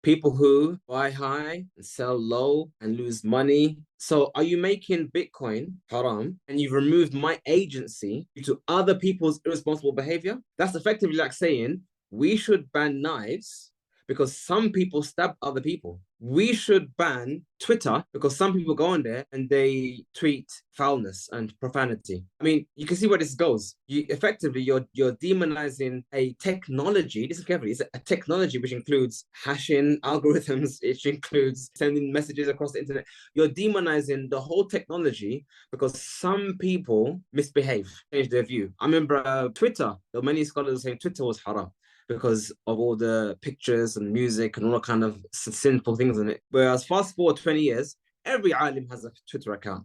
people who buy high and sell low and lose money. So are you making Bitcoin haram and you've removed my agency due to other people's irresponsible behavior? That's effectively like saying we should ban knives because some people stab other people. We should ban Twitter because some people go on there and they tweet foulness and profanity. I mean, you can see where this goes. You're demonizing a technology. This is carefully. It's a technology which includes hashing algorithms. It includes sending messages across the internet. You're demonizing the whole technology because some people misbehave, change their view. I remember Twitter. There were many scholars saying Twitter was haram because of all the pictures and music and all the kind of sinful things in it. Whereas fast forward 20 years, every alim has a Twitter account.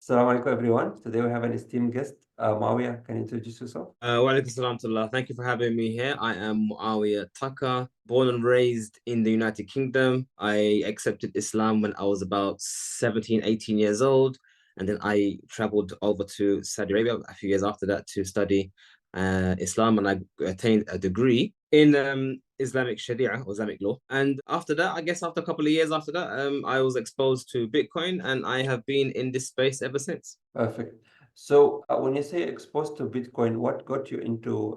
Assalamu alaikum, everyone. Today we have an esteemed guest. Muaawiyah, can you introduce yourself? Wa alaikum salam to Allah. Thank you for having me here. I am Muaawiyah Tucker, born and raised in the United Kingdom. I accepted Islam when I was about 17, 18 years old. And then I traveled over to Saudi Arabia a few years after that to study Islam, and I attained a degree in Islamic Sharia or Islamic law. And after that, I guess after a couple of years after that, I was exposed to Bitcoin, and I have been in this space ever since. Perfect. So when you say exposed to Bitcoin, what got you into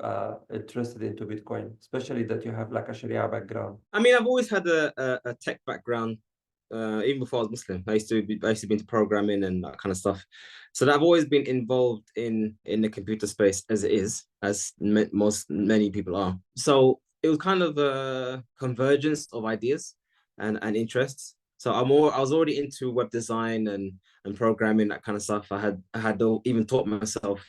interested into Bitcoin, especially that you have like a Sharia background? I mean, I've always had a tech background. Even before I was Muslim, I used to be into programming and that kind of stuff. So I've always been involved in the computer space as it is, as many people are. So it was kind of a convergence of ideas and interests. So I was already into web design and programming, that kind of stuff. I had even taught myself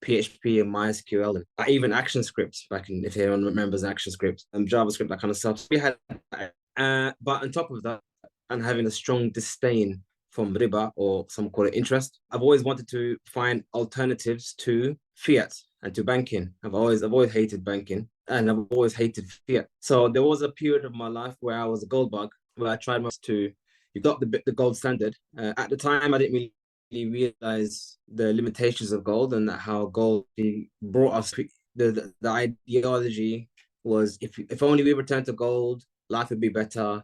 PHP and MySQL, and even ActionScript back in, if anyone remembers ActionScript and JavaScript, that kind of stuff. We had, but on top of that, and having a strong disdain from riba, or some call it interest, I've always wanted to find alternatives to fiat and to banking. I've always hated banking, and I've always hated fiat. So there was a period of my life where I was a gold bug, where I tried to adopt the gold standard. At the time, I didn't really realize the limitations of gold and how gold brought us. The ideology was if only we return to gold, life would be better.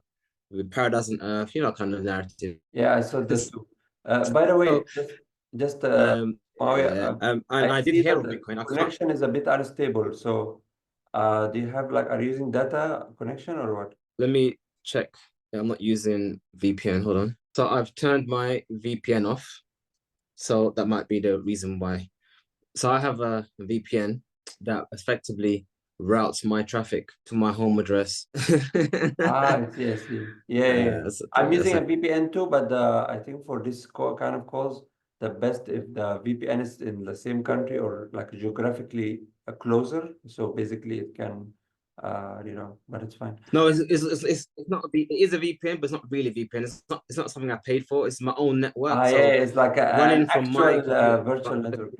With paradise on earth, kind of narrative. Yeah, I saw this too. By the way, and I did see hear that of the Bitcoin. connection is a bit unstable. So, do you have are you using data connection or what? Let me check. I'm not using VPN. Hold on. So I've turned my VPN off. So that might be the reason why. So I have a VPN that effectively routes my traffic to my home address. I see. Yeah. I'm using a VPN too, but I think for this kind of calls, the best if the VPN is in the same country or like geographically closer. So basically, it can, but it's fine. No, it's not. It is a VPN, but it's not really a VPN. It's not something I paid for. It's my own network. Yeah, it's like running an from actual my virtual network.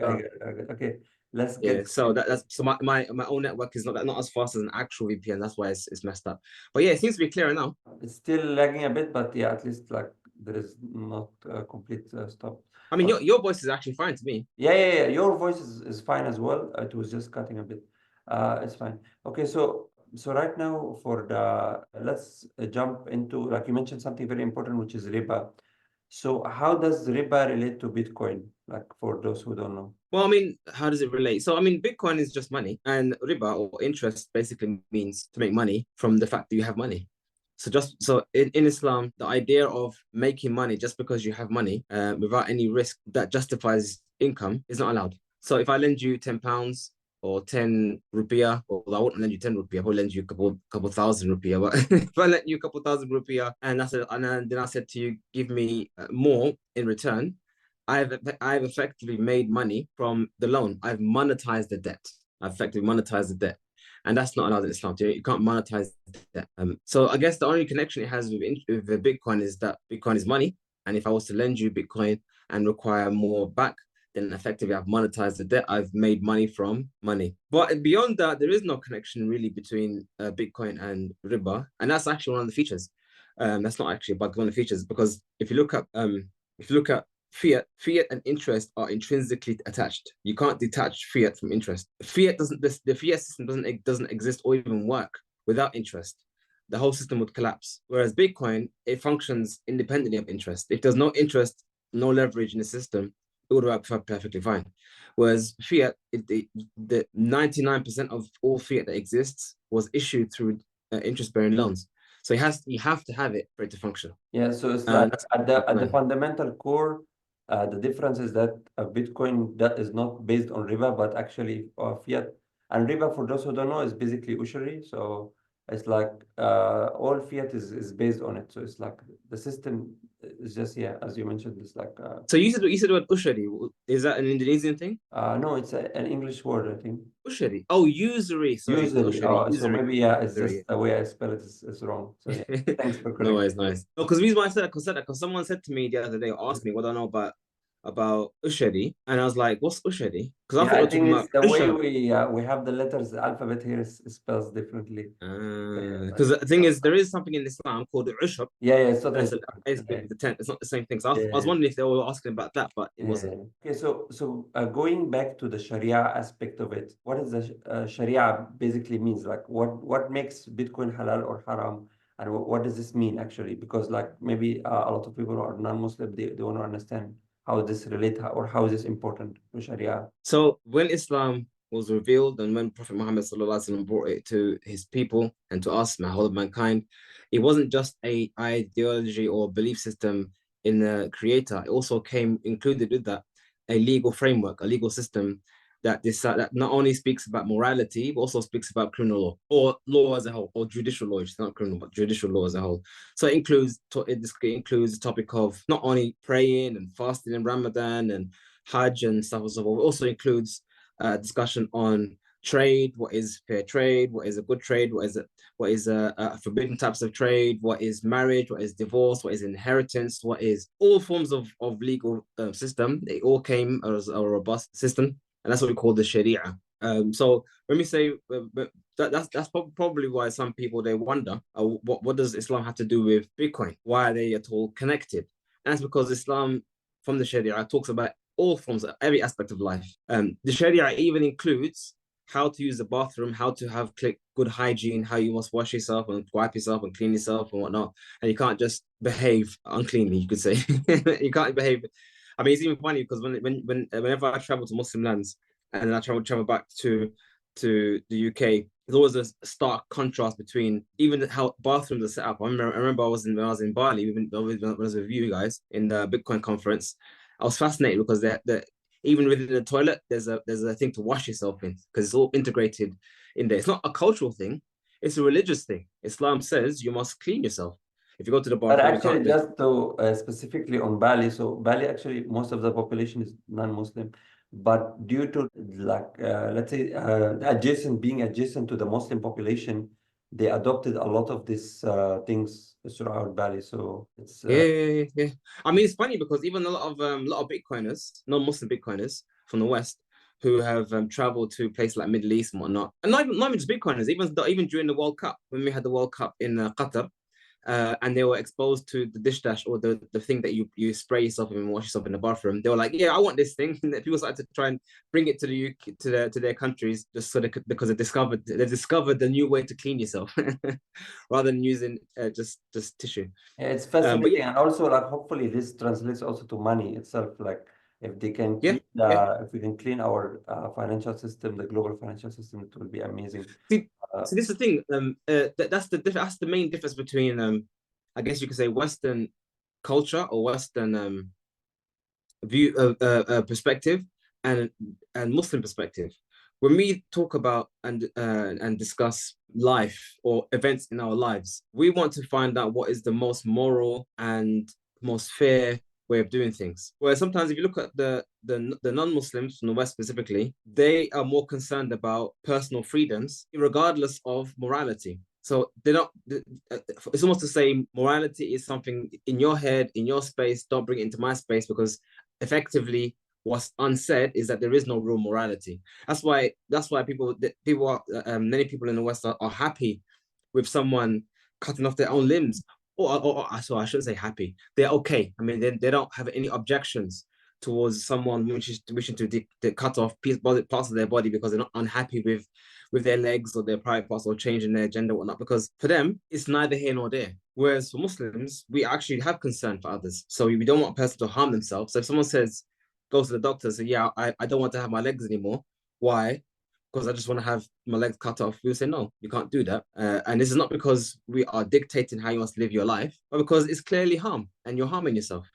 Okay. Let's get so that's so my own network is not as fast as an actual VPN. That's why it's messed up. But yeah, it seems to be clearer now. It's still lagging a bit, but yeah, at least like there is not a complete stop. I mean, your voice is actually fine to me. Yeah. Your voice is fine as well. It was just cutting a bit. It's fine. Okay, so right now let's jump into, like you mentioned something very important, which is riba. So how does riba relate to Bitcoin? Like for those who don't know. Well, I mean, how does it relate? So, I mean, Bitcoin is just money, and riba or interest basically means to make money from the fact that you have money. So in Islam, the idea of making money just because you have money without any risk that justifies income is not allowed. So if I lend you £10 or 10 rupiah, well, I won't lend you 10 rupiah, I'll lend you a couple thousand rupiah. But if I lend you a couple thousand rupiah and then I said to you, give me more in return, I've effectively made money from the loan. I've monetized the debt. I've effectively monetized the debt. And that's not allowed in Islam. You can't monetize that. So I guess the only connection it has with Bitcoin is that Bitcoin is money. And if I was to lend you Bitcoin and require more back, then effectively I've monetized the debt. I've made money from money. But beyond that, there is no connection really between Bitcoin and riba. And that's actually one of the features. That's not actually a bug, one of the features, because if you look at fiat and interest are intrinsically attached. You can't detach fiat from interest. The fiat system doesn't exist or even work without interest. the whole system would collapse. Whereas Bitcoin, it functions independently of interest. If there's no interest, no leverage in the system, it would work perfectly fine. Whereas fiat, the 99% of all fiat that exists was issued through interest-bearing loans. So you have to have it for it to function. Yeah, so it's like That's at the Bitcoin. fundamental core, the difference is that a Bitcoin that is not based on riba, but actually fiat. And riba, for those who don't know, is basically usury. So it's like all fiat is based on it. So it's like the system is just, yeah, as you mentioned, it's like So you said the word ushari. Is that an Indonesian thing? no, it's an English word, I think. Ushari. Oh, usury. Sorry, not Usually, ushari. so Usury. maybe yeah, it's Usury. just the way I spell it is wrong. So yeah, thanks for No, correcting. it's nice. No, because the reason why I said that, because someone said to me the other day, or asked me what I know about ushari, and I was like, "What's ushari?" Because I Yeah, thought we I were think talking it's about the way ushab. we have the letters, the alphabet here is spells differently. Because the thing is, there is something in Islam called ushab. Yeah, yeah, it's totally That's different. basically the tenth. It's not the same thing. So I was Yeah, wondering if they were asking about that, but it yeah. wasn't. Okay, so going back to the Sharia aspect of it, what is the Sharia basically means? Like, what makes Bitcoin halal or haram, and what does this mean actually? Because like maybe a lot of people who are non-Muslim, they want to understand how this relate or how is this important to Sharia. So when Islam was revealed and when Prophet Muhammad SAW brought it to his people and to us, the whole of mankind, it wasn't just a ideology or belief system in the creator. It also came included with that a legal framework, a legal system that not only speaks about morality, but also speaks about criminal law or law as a whole, or judicial law, which is not criminal, but judicial law as a whole. So it includes the topic of not only praying and fasting in Ramadan and Hajj and stuff and so forth. It also includes discussion on trade, what is fair trade, what is a good trade, what is forbidden types of trade, what is marriage, what is divorce, what is inheritance, what is all forms of legal system. They all came as a robust system, and that's what we call the Sharia. So when we say that's probably why some people they wonder what does Islam have to do with Bitcoin? Why are they at all connected? And that's because Islam from the Sharia talks about all forms of every aspect of life. The Sharia even includes how to use the bathroom, how to have good hygiene, how you must wash yourself and wipe yourself and clean yourself and whatnot. And you can't just behave uncleanly, you could say. You can't behave. I mean, it's even funny because whenever I travel to Muslim lands and then I travel back to the UK, there's always a stark contrast between even how bathrooms are set up. I remember when I was in Bali, when I was with you guys in the Bitcoin conference. I was fascinated because that even within the toilet, there's a thing to wash yourself in because it's all integrated in there. It's not a cultural thing; it's a religious thing. Islam says you must clean yourself. If you go to the But bathroom, you actually, can't just. just to specifically on Bali, so Bali actually most of the population is non-Muslim, but due to like let's say being adjacent to the Muslim population, they adopted a lot of these things throughout Bali. So it's Yeah. I mean, it's funny because even a lot of Bitcoiners, non-Muslim Bitcoiners from the West, who have traveled to places like Middle East and whatnot, and not even just Bitcoiners, even during the World Cup when we had the World Cup in Qatar, and they were exposed to the dish dash or the thing that you spray yourself and wash yourself in the bathroom. They were like, "Yeah, I want this thing." And people started to try and bring it to the UK, to their countries just so because they discovered the new way to clean yourself rather than using just tissue. yeah, it's But fascinating, yeah, and also like hopefully this translates also to money itself. Like if they can yeah, clean yeah. if we can clean our financial system, the global financial system, it will be amazing. See, Uh, so this is the thing. That's the main difference between I guess you could say Western culture or Western view perspective and Muslim perspective. When we talk about and discuss life or events in our lives, we want to find out what is the most moral and most fair way of doing things. Where sometimes if you look at the non-Muslims from the West specifically, they are more concerned about personal freedoms regardless of morality. So they don't. It's almost the same. Morality is something in your head, in your space. Don't bring it into my space because effectively what's unsaid is that there is no real morality. That's why many people in the West are happy with someone cutting off their own limbs. So I shouldn't say happy. They're okay. I mean, they don't have any objections towards someone wishing to cut off parts of their body because they're not unhappy with their legs or their private parts or changing their gender or whatnot, because for them, it's neither here nor there. Whereas for Muslims, we actually have concern for others. So we don't want a person to harm themselves. So if someone says, goes to the doctor and say, yeah, I don't want to have my legs anymore. Why? Because I just want to have my legs cut off. We'll say, no, you can't do that. And this is not because we are dictating how you must live your life, but because it's clearly harm and you're harming yourself.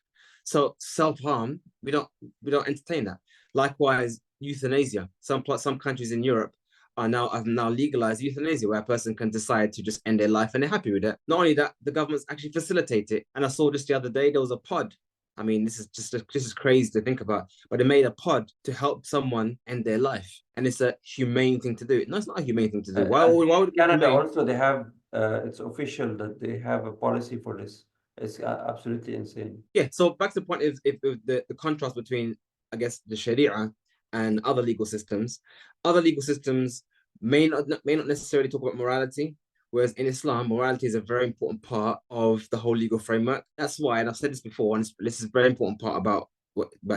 So self-harm, we don't entertain that. Likewise, euthanasia. Some countries in Europe have now legalized euthanasia, where a person can decide to just end their life and they're happy with it. Not only that, the governments actually facilitate it. And I saw just the other day there was a pod. I mean, this is crazy to think about, but they made a pod to help someone end their life, and it's a humane thing to do. No, it's not a humane thing to do. Why would it be Canada humane? also, they have it's official that they have a policy for this. It's absolutely insane. Yeah. So back to the point is if the contrast between, I guess, the Sharia and other legal systems. Other legal systems may not necessarily talk about morality, whereas in Islam, morality is a very important part of the whole legal framework. That's why, and I've said this before, and this is a very important part about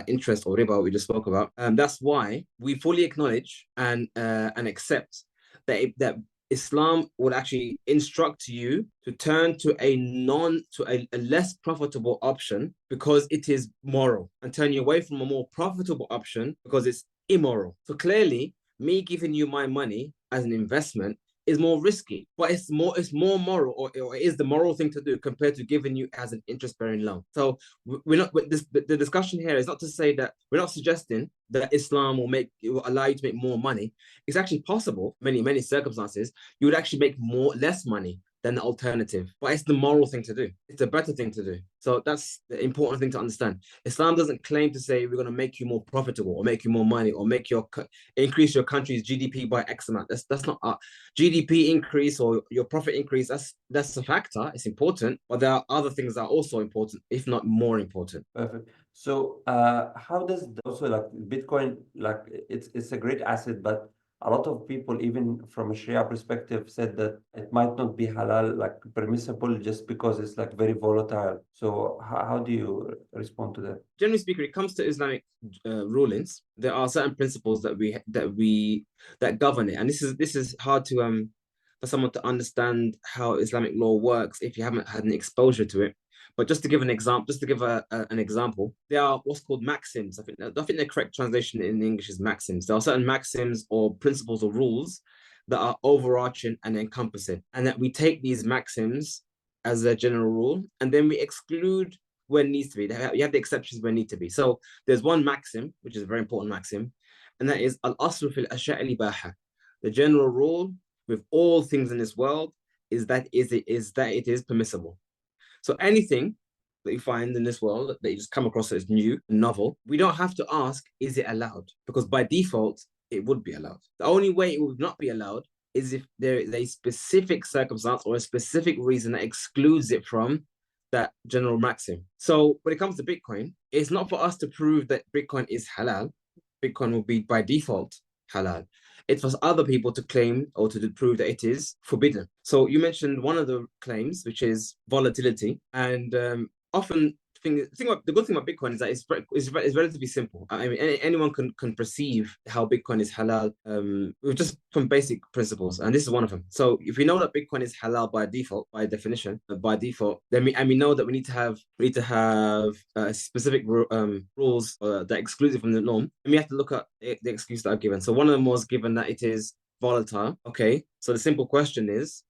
interest or riba we just spoke about. That's why we fully acknowledge and accept that Islam would actually instruct you to turn to a less profitable option because it is moral, and turn you away from a more profitable option because it's immoral. So clearly, me giving you my money as an investment is more risky, but it's more moral, or it is the moral thing to do compared to giving you as an interest-bearing loan. So we're not. The discussion here is not to say that we're not suggesting that Islam will allow you to make more money. It's actually possible, many circumstances, you would actually make less money than the alternative. But it's the moral thing to do. It's the better thing to do. So that's the important thing to understand. Islam doesn't claim to say we're going to make you more profitable or make you more money or increase your country's GDP by X amount. That's not GDP increase or your profit increase. That's a factor. It's important, but there are other things that are also important, if not more important. Perfect. So, how does also like Bitcoin, like it's a great asset, but a lot of people, even from a Sharia perspective, said that it might not be halal, like permissible, just because it's like very volatile. So, how do you respond to that? Generally speaking, when it comes to Islamic rulings, there are certain principles that govern it, and this is hard to for someone to understand how Islamic law works if you haven't had an exposure to it. But just to give an example, an example, there are what's called maxims. I think the correct translation in English is maxims. There are certain maxims or principles or rules that are overarching and encompassing, and that we take these maxims as a general rule, and then we exclude where it needs to be. You have the exceptions where it needs to be. So there's one maxim, which is a very important maxim, and that is al-aslu fil ashya' al-ibaha. The general rule with all things in this world is that it is permissible. So anything that you find in this world that you just come across as new, novel, we don't have to ask, is it allowed? Because by default, it would be allowed. The only way it would not be allowed is if there is a specific circumstance or a specific reason that excludes it from that general maxim. So when it comes to Bitcoin, it's not for us to prove that Bitcoin is halal. Bitcoin will be by default halal. It's for other people to claim or to prove that it is forbidden. So you mentioned one of the claims, which is volatility, and often the good thing about Bitcoin is that it's relatively simple. I mean, anyone can perceive how Bitcoin is halal just from basic principles, and this is one of them. So if we know that Bitcoin is halal by default, by definition, then we know that we need to have specific rules that exclude it from the norm, and we have to look at the excuse that I've given. So one of them was given that it is volatile. Okay, so the simple question is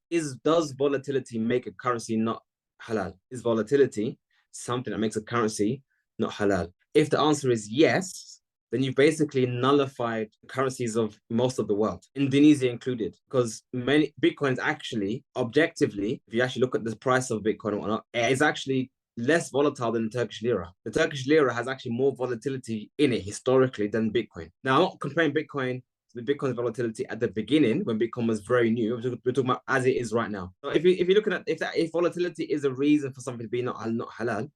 does volatility make a currency not halal? Is volatility something that makes a currency not halal? If the answer is yes, then you've basically nullified currencies of most of the world, Indonesia included, because many Bitcoins actually, objectively, if you actually look at the price of Bitcoin and whatnot, it is actually less volatile than the Turkish lira. The Turkish lira has actually more volatility in it historically than Bitcoin. Now, I'm not comparing Bitcoin's volatility at the beginning when Bitcoin was very new. We're talking about as it is right now. So if you're looking at if volatility is a reason for something to be not halal,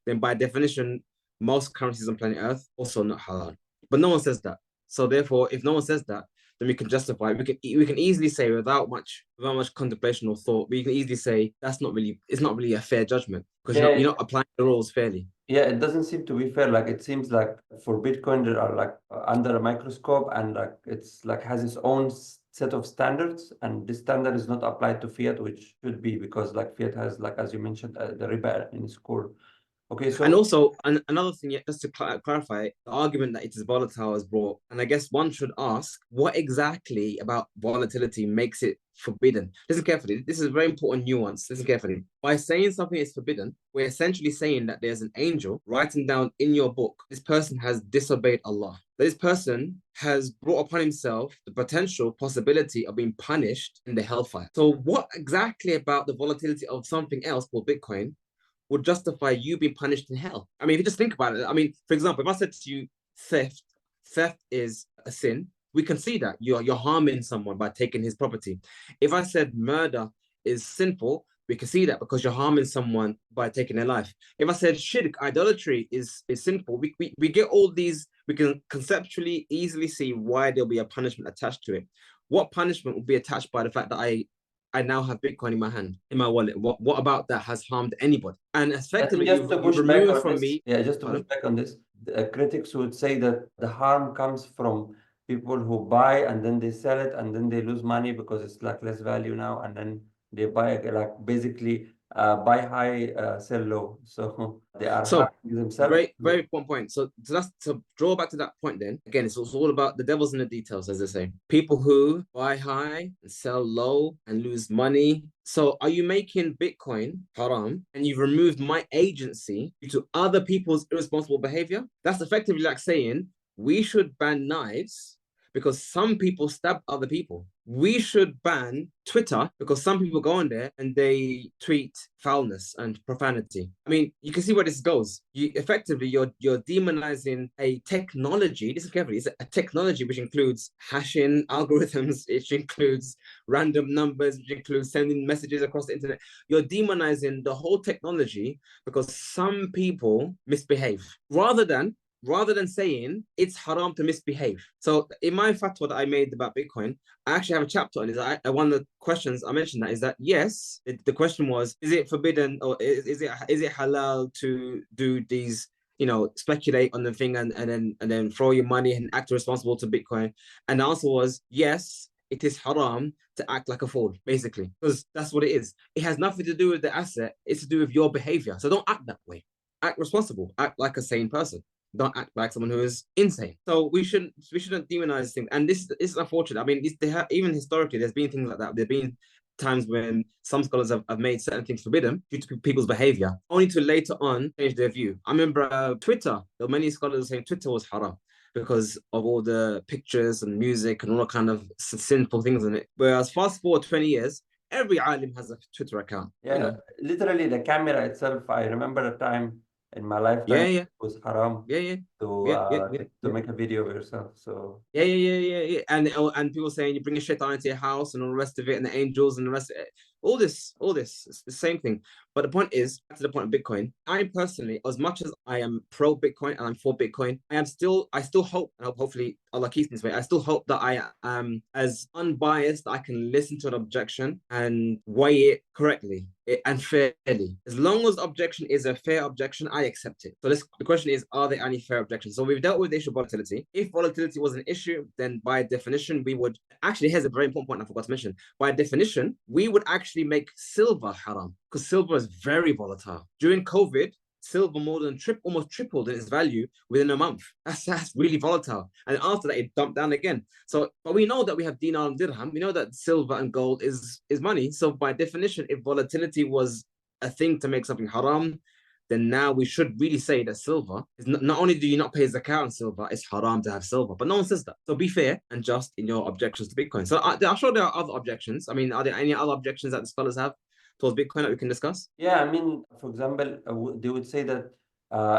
then by definition, most currencies on planet Earth also not halal. But no one says that. So therefore, if no one says that, then we can justify. We can easily say without much contemplation or thought, we can easily say it's not really a fair judgment because you're not applying the rules fairly. Yeah, it doesn't seem to be fair. Like it seems like for Bitcoin, there are like under a microscope, and like it's like has its own set of standards, and this standard is not applied to fiat, which should be, because like fiat has, like as you mentioned, the riba in its core. Okay, so And also, another thing, just to clarify, the argument that it is volatile is brought, and I guess one should ask, what exactly about volatility makes it forbidden? Listen carefully. This is a very important nuance. Listen carefully. By saying something is forbidden, we're essentially saying that there's an angel writing down in your book, this person has disobeyed Allah. This person has brought upon himself the potential possibility of being punished in the hellfire. So, what exactly about the volatility of something else called Bitcoin would justify you being punished in hell? I mean, if you just think about it, I mean, for example, if I said to you, theft is a sin, we can see that you're harming someone by taking his property. If I said murder is sinful, we can see that because you're harming someone by taking their life. If I said shirk, idolatry is sinful, we get all these, we can conceptually easily see why there'll be a punishment attached to it. What punishment will be attached by the fact that I now have Bitcoin in my hand, in my wallet? What about that has harmed anybody? And I think effectively, just to you've push back removed on from this, me. yeah, just to push Pardon? back on this, the critics would say that the harm comes from people who buy and then they sell it and then they lose money because it's like less value now, and then they buy like basically buy high, sell low. So they are So harming themselves. very, very important point. So that's to draw back to that point. Then again, it's all about the devil's in the details, as they say. People who buy high and sell low and lose money. So are you making Bitcoin haram and you've removed my agency due to other people's irresponsible behavior? That's effectively like saying we should ban knives because some people stab other people. We should ban Twitter because some people go on there and they tweet foulness and profanity. I mean, you can see where this goes. You're demonizing a technology. This is carefully. It's a technology which includes hashing algorithms, which includes random numbers, which includes sending messages across the internet. You're demonizing the whole technology because some people misbehave, rather than saying it's haram to misbehave. So in my fatwa that I made about Bitcoin, I actually have a chapter on it. One of the questions I mentioned that is that yes, the question was, is it forbidden or is it halal to do these, speculate on the thing and then throw your money and act responsible to Bitcoin? And the answer was yes, it is haram to act like a fool, basically, because that's what it is. It has nothing to do with the asset, it's to do with your behavior. So don't act that way. Act responsible, act like a sane person, don't act like someone who is insane. So we shouldn't demonize things. And this is unfortunate. I mean, even historically, there's been things like that. There've been times when some scholars have made certain things forbidden due to people's behavior, only to later on change their view. I remember Twitter. There were many scholars saying Twitter was haram because of all the pictures and music and all the kind of sinful things in it. Whereas fast forward 20 years, every alim has a Twitter account. Yeah, literally the camera itself. I remember a time in my lifetime Yeah, yeah, it was haram yeah, yeah, to yeah, yeah, uh, yeah, to, to yeah. make a video of yourself. So Yeah. And people saying you bring a shaitan into your house and all the rest of it, and the angels and the rest of it. All this, it's the same thing. But the point is, back to the point of Bitcoin, I personally, as much as I am pro Bitcoin and I'm for Bitcoin, I still hope, and hopefully Allah keeps me this way, I still hope that I am as unbiased, I can listen to an objection and weigh it correctly and fairly. As long as objection is a fair objection, I accept it. So the question is, are there any fair objections? So we've dealt with the issue of volatility. If volatility was an issue, then by definition, we would actually, here's a very important point I forgot to mention. By definition, we would actually make silver haram because silver is very volatile. During COVID, silver almost tripled in its value within a month. That's really volatile. And after that, it dumped down again. So, but we know that we have dinar and dirham. We know that silver and gold is money. So by definition, if volatility was a thing to make something haram, then now we should really say that silver is not only do you not pay zakat on silver, it's haram to have silver. But no one says that. So be fair and just in your objections to Bitcoin. So I'm sure there are other objections. I mean, are there any other objections that the scholars have towards Bitcoin that we can discuss? yeah, I mean, for example, they would say that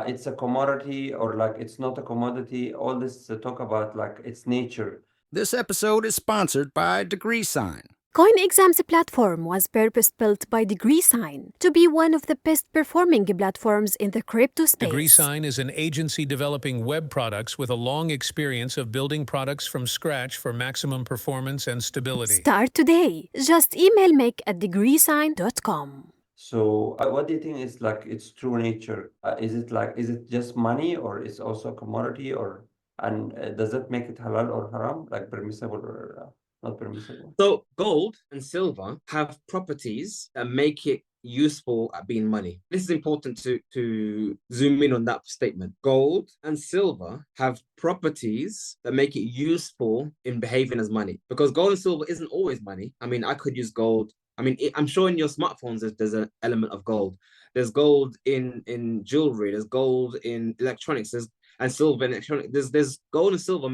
it's a commodity or like it's not a commodity. All this talk about like its nature. This episode is sponsored by DegreeSign. CoinExams platform was purpose-built by DegreeSign to be one of the best-performing platforms in the crypto space. DegreeSign is an agency developing web products with a long experience of building products from scratch for maximum performance and stability. Start today. Just email make@degreesign.com. So what do you think is like its true nature? Is it just money or is also a commodity, or and does that make it halal or haram, like permissible or not permissible. So gold and silver have properties that make it useful at being money. This is important to zoom in on that statement. Gold and silver have properties that make it useful in behaving as money, because gold and silver isn't always money. I mean, I could use gold. I mean, I'm sure in your smartphones there's an element of gold. There's gold in jewelry. There's gold in electronics. And silver in electronics. There's gold and silver.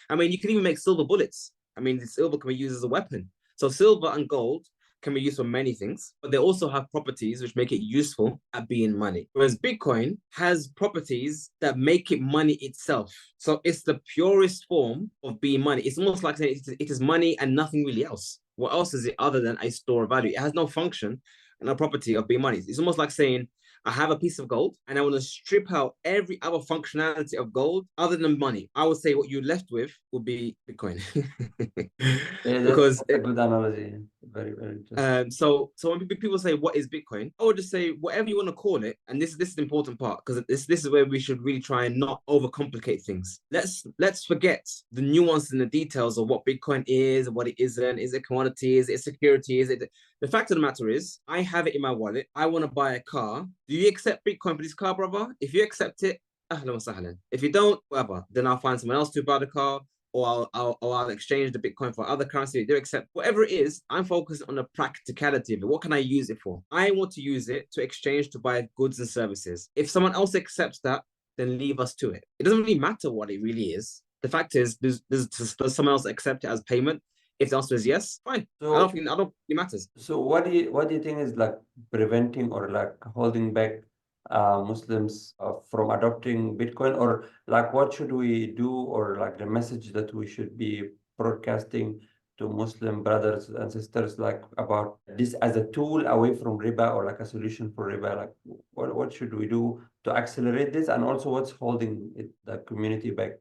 I mean, you can even make silver bullets. I mean, the silver can be used as a weapon. So silver and gold can be used for many things, but they also have properties which make it useful at being money. Whereas Bitcoin has properties that make it money itself. So it's the purest form of being money. It's almost like saying it is money and nothing really else. What else is it other than a store of value? It has no function and no property of being money. It's almost like saying, I have a piece of gold and I want to strip out every other functionality of gold other than money. I would say what you're left with would be Bitcoin. Yeah, Because that's a good analogy. Very, very interesting. so when people say what is Bitcoin, I would just say whatever you want to call it. And this is the important part, because this is where we should really try and not overcomplicate things. Let's forget the nuance and the details of what Bitcoin is, what it isn't. Is it commodity? Is it security? Is it? The fact of the matter is, I have it in my wallet. I want to buy a car. Do you accept Bitcoin for this car, brother? If you accept it, ahlan wa sahlan. If you don't, whatever, then I'll find someone else to buy the car, or I'll exchange the Bitcoin for other currency. They accept whatever it is. I'm focused on the practicality of it. What can I use it for? I want to use it to exchange to buy goods and services. If someone else accepts that, then leave us to it. It doesn't really matter what it really is. The fact is, does someone else accept it as payment? If the answer is yes, fine. So I don't think it matters. So what do you think is like preventing or like holding back Muslims from adopting Bitcoin, or like what should we do, or like the message that we should be broadcasting to Muslim brothers and sisters, like about this as a tool away from riba, or like a solution for riba? Like what should we do to accelerate this, and also what's holding the community back?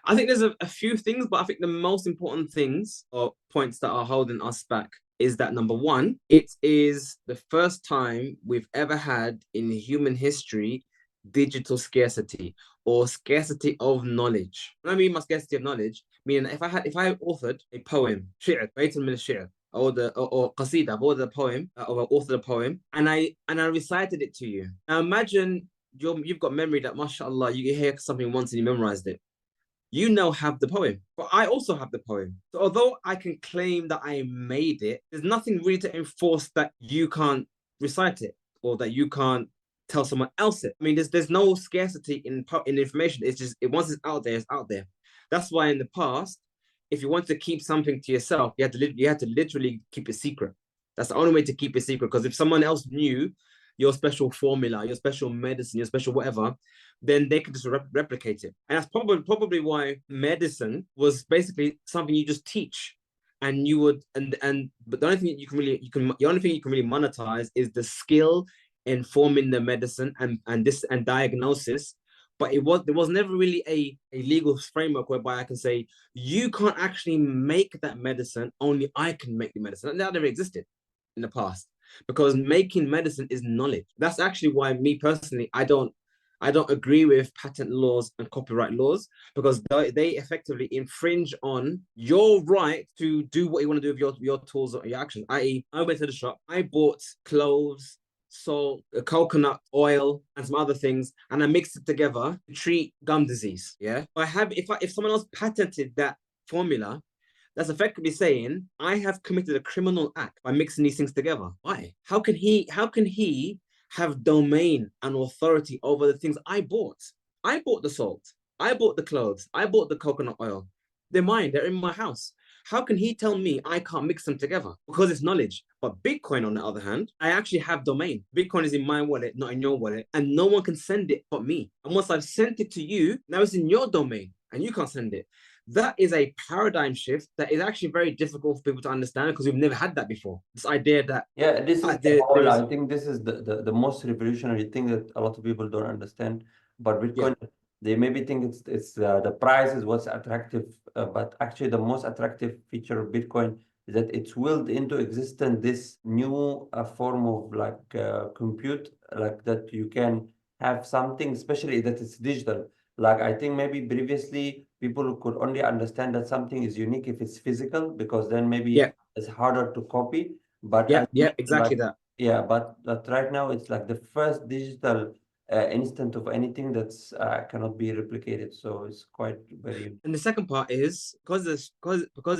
I think there's a few things, but I think the most important things or points that are holding us back is that, number one, it is the first time we've ever had in human history digital scarcity or scarcity of knowledge. When I mean by scarcity of knowledge, meaning if I authored a poem, shi'r, bayt min al-shi'r, or qasida, I've authored a poem, or authored a poem, and I recited it to you. Now imagine you've got memory that, mashallah, you hear something once and you memorized it. You now have the poem, but I also have the poem. So although I can claim that I made it, there's nothing really to enforce that you can't recite it or that you can't tell someone else it. I mean, there's no scarcity in information. It's just once it's out there, it's out there. That's why in the past, if you want to keep something to yourself, you had to literally keep it secret. That's the only way to keep it secret. Because if someone else knew your special formula, your special medicine, your special whatever, then they could just replicate it. And that's probably why medicine was basically something you just teach. And you would but the only thing you can really monetize is the skill in forming the medicine and diagnosis. But there was never really a legal framework whereby I can say, you can't actually make that medicine, only I can make the medicine. And that never existed in the past, because making medicine is knowledge. That's actually why me personally, I don't agree with patent laws and copyright laws, because they effectively infringe on your right to do what you want to do with your tools or your actions. I.e., I went to the shop, I bought cloves, salt, coconut oil, and some other things, and I mixed it together to treat gum disease. Yeah, if someone else patented that formula, that's effectively saying I have committed a criminal act by mixing these things together. Why? How can he have domain and authority over the things I bought? I bought the salt, I bought the clothes, I bought the coconut oil. They're mine, they're in my house. How can he tell me I can't mix them together? Because it's knowledge. But Bitcoin, on the other hand, I actually have domain. Bitcoin is in my wallet, not in your wallet, and no one can send it but me. And once I've sent it to you, now it's in your domain and you can't send it. That is a paradigm shift that is actually very difficult for people to understand, because we've never had that before. This idea that this is I think this is the most revolutionary thing that a lot of people don't understand about Bitcoin. Yeah. They maybe think it's the price is what's attractive, but actually the most attractive feature of Bitcoin is that it's willed into existence this new form of like compute, like that you can have something, especially that it's digital. Like I think maybe previously people could only understand that something is unique if it's physical, because then maybe it's harder to copy. But exactly that. Yeah, but right now it's like the first digital instant of anything that's cannot be replicated. So it's quite very. And the second part is because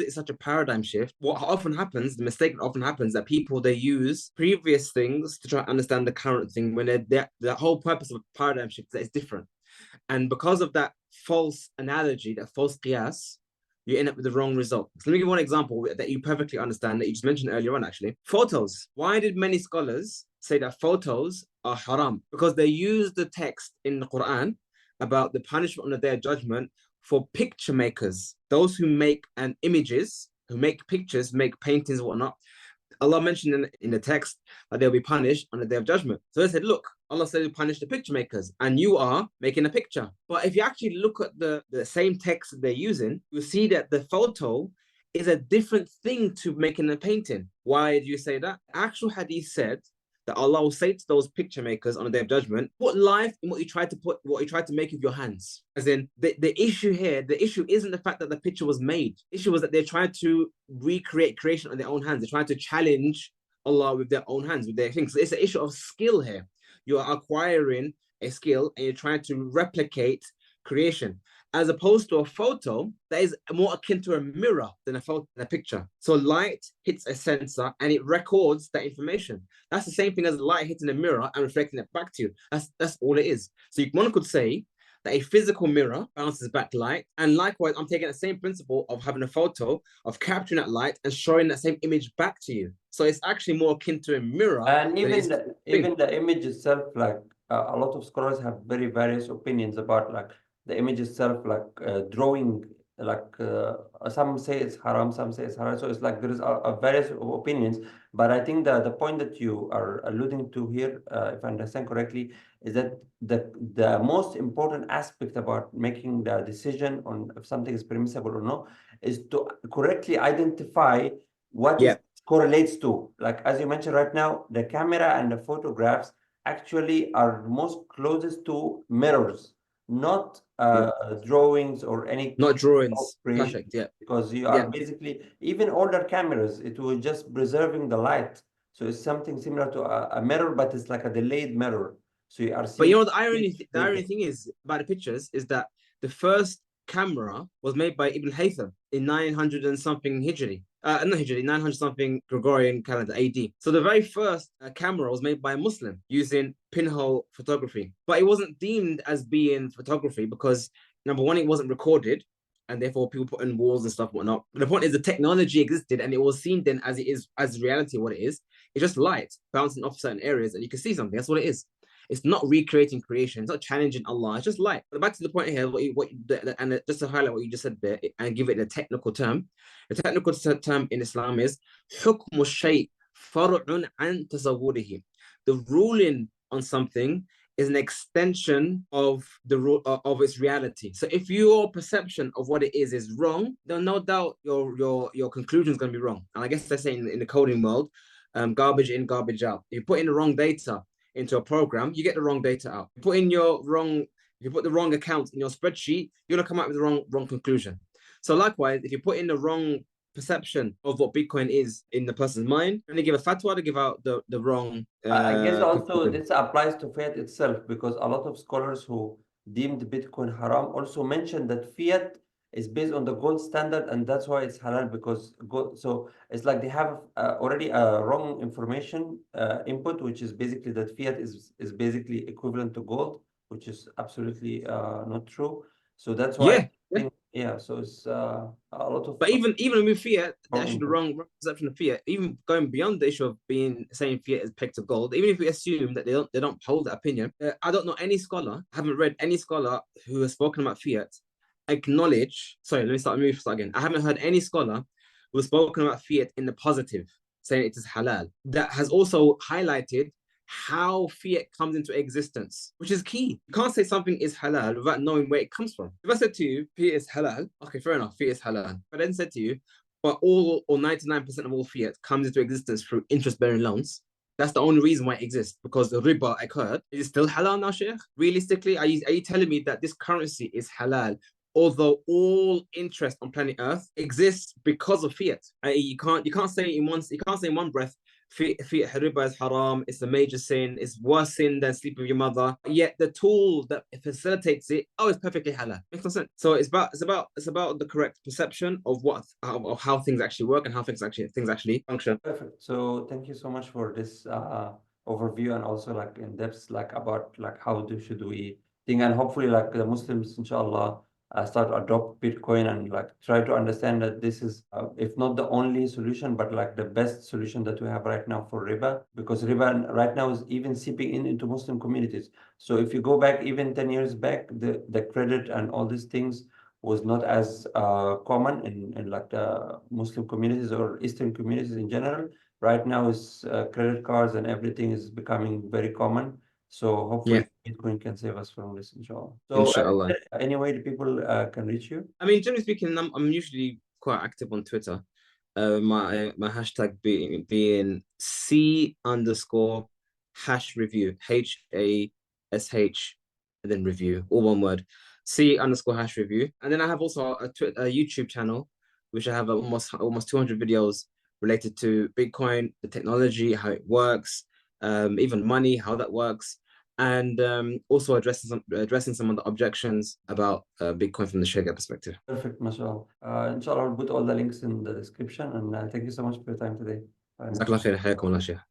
it's such a paradigm shift. What often happens, the mistake that often happens, that people they use previous things to try to understand the current thing when the whole purpose of a paradigm shift is that it's different. And because of that false analogy, that false qiyas, you end up with the wrong result. So let me give you one example that you perfectly understand that you just mentioned earlier on, actually. Photos. Why did many scholars say that photos are haram? Because they use the text in the Quran about the punishment on the Day of Judgment for picture makers, those who make images, who make pictures, make paintings, whatnot. Allah mentioned in the text that they'll be punished on the Day of Judgment. So they said, look, Allah said to punish the picture makers, and you are making a picture. But if you actually look at the same text that they're using, you'll see that the photo is a different thing to making a painting. Why do you say that? Actual hadith said that Allah will say to those picture makers on the Day of Judgment, put life in what you tried to make with your hands. As in, the issue here, the issue isn't the fact that the picture was made. The issue was that they're trying to recreate creation on their own hands. They're trying to challenge Allah with their own hands, with their things. So it's an issue of skill here. You are acquiring a skill and you're trying to replicate creation, as opposed to a photo that is more akin to a mirror than a picture. So light hits a sensor and it records that information. That's the same thing as light hitting a mirror and reflecting it back to you. That's all it is. So one could say that a physical mirror bounces back light, and likewise, I'm taking the same principle of having a photo, of capturing that light and showing that same image back to you. So it's actually more akin to a mirror. And even the image itself, like a lot of scholars have very various opinions about like the image itself, like drawing, like some say it's haram, some say it's halal. So it's like there is a various opinions. But I think the point that you are alluding to here, if I understand correctly, is that the most important aspect about making the decision on if something is permissible or not is to correctly identify what it correlates to. Like as you mentioned right now, the camera and the photographs actually are most closest to mirrors, not drawings or any. Not drawings. Perfect. Yeah. Because you are basically, even older cameras, it was just preserving the light. So it's something similar to a mirror, but it's like a delayed mirror. So you are seeing. But you know the irony thing is about the pictures is that the first camera was made by Ibn Haytham in 900 and something Hijri. Not Hijri, 900 something Gregorian calendar AD. So the very first camera was made by a Muslim using pinhole photography. But it wasn't deemed as being photography because, number one, it wasn't recorded, and therefore people put in walls and stuff and whatnot. But the point is the technology existed and it was seen then as it is, as reality what it is. It's just light bouncing off certain areas and you can see something. That's what it is. It's not recreating creation. It's not challenging Allah. It's just light. But back to the point here, and just to highlight what you just said there and give it a technical term. The technical term in Islam is حُكْمُ الشَّيْء فَرْعٌ عَنْ تَصَوُّرِهِ. The ruling on something is an extension of the of its reality. So if your perception of what it is wrong, then no doubt your conclusion is going to be wrong. And I guess they're saying in the coding world, garbage in, garbage out. If you put in the wrong data into a program, you get the wrong data out. If you put the wrong account in your spreadsheet, you're gonna come out with the wrong conclusion. So likewise, if you put in the wrong perception of what Bitcoin is in the person's mind, and they give a fatwa to give out the wrong. I guess also this applies to fiat itself, because a lot of scholars who deemed Bitcoin haram also mentioned that fiat is based on the gold standard, and that's why it's halal, because gold. So it's like they have already a wrong information input, which is basically that fiat is basically equivalent to gold, which is absolutely not true. So that's why so it's a lot of. But even with fiat, that's actually the wrong perception of fiat. Even going beyond the issue of saying fiat is pegged to gold, even if we assume that they don't hold that opinion, I don't know any scholar, I haven't read any scholar who has spoken about fiat acknowledge. Sorry, let me start again. I haven't heard any scholar who has spoken about fiat in the positive, saying it is halal, that has also highlighted how fiat comes into existence, which is key. You can't say something is halal without knowing where it comes from. If I said to you, fiat is halal, okay, fair enough, fiat is halal. But I then said to you, but all or 99% of all fiat comes into existence through interest-bearing loans. That's the only reason why it exists, because the riba occurred. Is it still halal now, Sheikh? Realistically, are you telling me that this currency is halal although all interest on planet Earth exists because of fiat. You can't say in one breath fiat riba is haram, it's a major sin, it's worse sin than sleep with your mother. Yet the tool that facilitates it, it's perfectly halal. Makes no sense. So it's about the correct perception of of how things actually work and how things actually function. Perfect. So thank you so much for this overview, and also like in depth, like about like how should we think, and hopefully like the Muslims, inshallah, start to adopt Bitcoin and like try to understand that this is, if not the only solution, but like the best solution that we have right now for riba, because riba right now is even seeping into Muslim communities. So if you go back even 10 years back, the credit and all these things was not as common in like the Muslim communities or Eastern communities in general. Right now is credit cards and everything is becoming very common. So hopefully Bitcoin can save us from this, inshallah. So Inshallah. any way the people can reach you? I mean, generally speaking, I'm usually quite active on Twitter. My hashtag being C_hash review, HASH, and then review, all one word, C_hash review. And then I have also a YouTube channel, which I have almost 200 videos related to Bitcoin, the technology, how it works, even money, how that works, and also addressing some of the objections about Bitcoin from the Sharia perspective. Perfect, mashallah. Inshallah, I'll put all the links in the description, and thank you so much for your time today. جزاك الله خير. حياكم الله شيخ.